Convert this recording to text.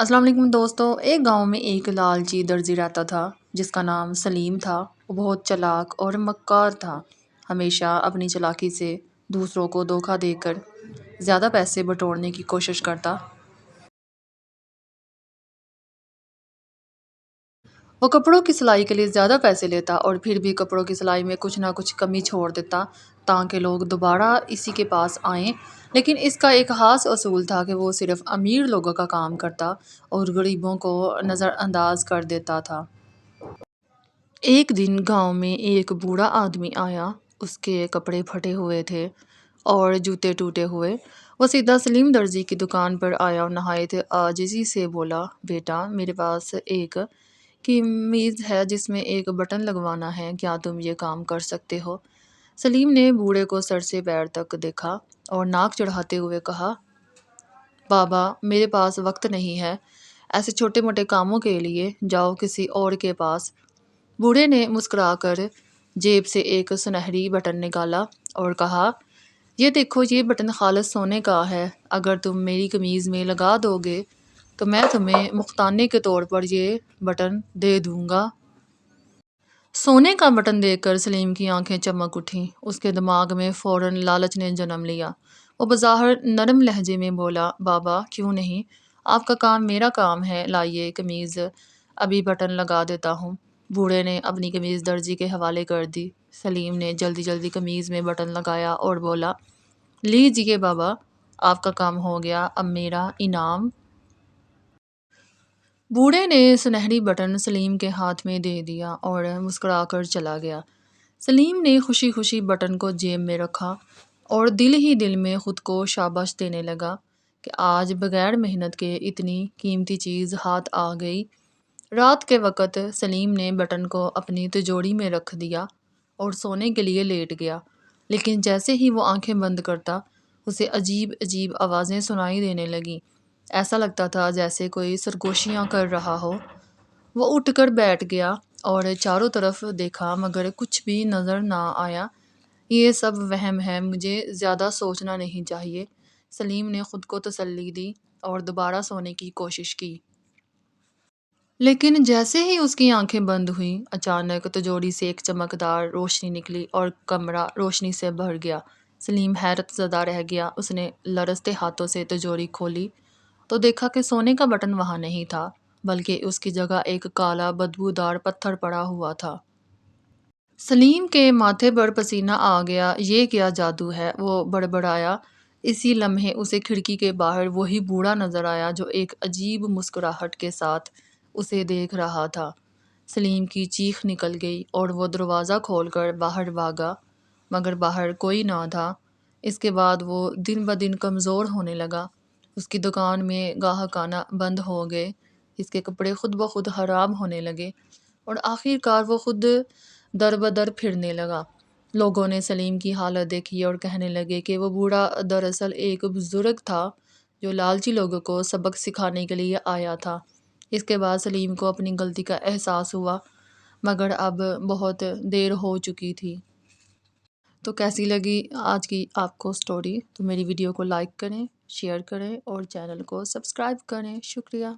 अस्सलाम वालेकुम दोस्तों। एक गांव में एक लालची दर्जी रहता था जिसका नाम सलीम था। वो बहुत चालाक और मक्कार था। हमेशा अपनी चालाकी से दूसरों को धोखा देकर ज़्यादा पैसे बटोरने की कोशिश करता। वो कपड़ों की सिलाई के लिए ज़्यादा पैसे लेता और फिर भी कपड़ों की सिलाई में कुछ ना कुछ कमी छोड़ देता ताकि लोग दोबारा इसी के पास आएं। लेकिन इसका एक ख़ास असूल था कि वो सिर्फ़ अमीर लोगों का काम करता और गरीबों को नज़रअंदाज कर देता था। एक दिन गांव में एक बूढ़ा आदमी आया। उसके कपड़े फटे हुए थे और जूते टूटे हुए। वो सीधा सलीम दर्जी की दुकान पर आया और नहायत आजिज़ी से बोला, बेटा मेरे पास एक कीमीज़ है जिसमें एक बटन लगवाना है, क्या तुम ये काम कर सकते हो? सलीम ने बूढ़े को सर से पैर तक देखा और नाक चढ़ाते हुए कहा, बाबा मेरे पास वक्त नहीं है ऐसे छोटे मोटे कामों के लिए, जाओ किसी और के पास। बूढ़े ने मुस्कुराकर जेब से एक सुनहरी बटन निकाला और कहा, ये देखो ये बटन खालिस सोने का है। अगर तुम मेरी कमीज़ में लगा दोगे तो मैं तुम्हें मुख्ताने के तौर पर ये बटन दे दूंगा। सोने का बटन देखकर सलीम की आंखें चमक उठीं। उसके दिमाग में फौरन लालच ने जन्म लिया। वो बज़ाहिर नरम लहजे में बोला, बाबा क्यों नहीं, आपका काम मेरा काम है, लाइए कमीज़ अभी बटन लगा देता हूँ। बूढ़े ने अपनी कमीज़ दर्जी के हवाले कर दी। सलीम ने जल्दी जल्दी कमीज़ में बटन लगाया और बोला, लीजिए बाबा, आपका काम हो गया, अब मेरा इनाम। बूढ़े ने सुनहरी बटन सलीम के हाथ में दे दिया और मुस्कुराकर चला गया। सलीम ने खुशी खुशी बटन को जेब में रखा और दिल ही दिल में ख़ुद को शाबाश देने लगा कि आज बगैर मेहनत के इतनी कीमती चीज़ हाथ आ गई। रात के वक़्त सलीम ने बटन को अपनी तिजोरी में रख दिया और सोने के लिए लेट गया। लेकिन जैसे ही वो आंखें बंद करता, उसे अजीब अजीब आवाज़ें सुनाई देने लगीं। ऐसा लगता था जैसे कोई सरगोशियाँ कर रहा हो। वो उठकर बैठ गया और चारों तरफ देखा मगर कुछ भी नज़र ना आया। ये सब वहम है, मुझे ज़्यादा सोचना नहीं चाहिए। सलीम ने ख़ुद को तसल्ली दी और दोबारा सोने की कोशिश की। लेकिन जैसे ही उसकी आंखें बंद हुईं, अचानक तिजोरी से एक चमकदार रोशनी निकली और कमरा रोशनी से भर गया। सलीम हैरत ज़दा रह गया। उसने लरजते हाथों से तिजोरी खोली तो देखा कि सोने का बटन वहाँ नहीं था, बल्कि उसकी जगह एक काला बदबूदार पत्थर पड़ा हुआ था। सलीम के माथे पर पसीना आ गया। ये क्या जादू है, वो बड़बड़ाया। इसी लम्हे उसे खिड़की के बाहर वही बूढ़ा नजर आया जो एक अजीब मुस्कुराहट के साथ उसे देख रहा था। सलीम की चीख निकल गई और वो दरवाज़ा खोलकर बाहर भागा, मगर बाहर कोई ना था। इसके बाद वो दिन ब दिन कमज़ोर होने लगा। उसकी दुकान में गाहक आना बंद हो गए। इसके कपड़े खुद ब खुद ख़राब होने लगे और आखिरकार वो खुद दर बदर फिरने लगा। लोगों ने सलीम की हालत देखी और कहने लगे कि वो बूढ़ा दरअसल एक बुज़ुर्ग था जो लालची लोगों को सबक सिखाने के लिए आया था। इसके बाद सलीम को अपनी गलती का एहसास हुआ, मगर अब बहुत देर हो चुकी थी। तो कैसी लगी आज की आपको स्टोरी? तो मेरी वीडियो को लाइक करें, शेयर करें और चैनल को सब्सक्राइब करें। शुक्रिया।